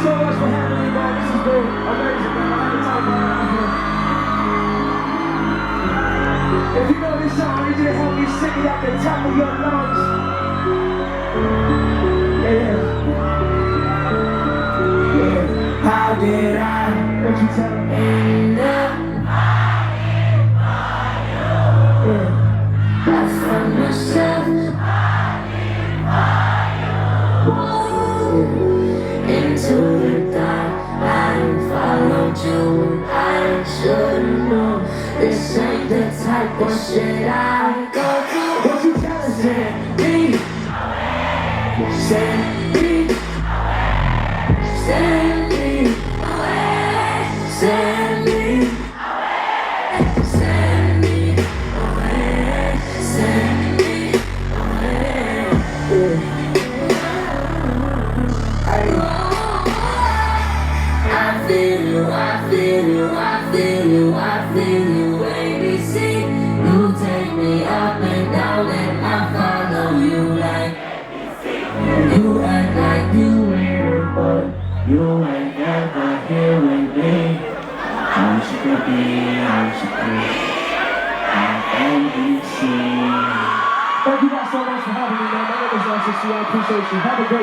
so much for having me, man. This has been amazing, man. I had a time around here. If you know this song, I need you to help me sing it at the top of your lungs. Yeah. How did I? What you tell me? End up fighting for you. I found myself fighting for you. Into the dark, I followed you. I shouldn't know. This ain't the type of shit I go through. What you tell us? Send me away. Send me away. Send me away. Send me away. Send me away. Send me away. I feel you, I feel you, I feel you, I feel you, ABC. You take me up and down and I follow you like ABC. You act like you here, but you ain't never here with me. How should it be, how should it be, ABC. Thank you guys so much for having me, man. My name is RCC. I appreciate you. Have a great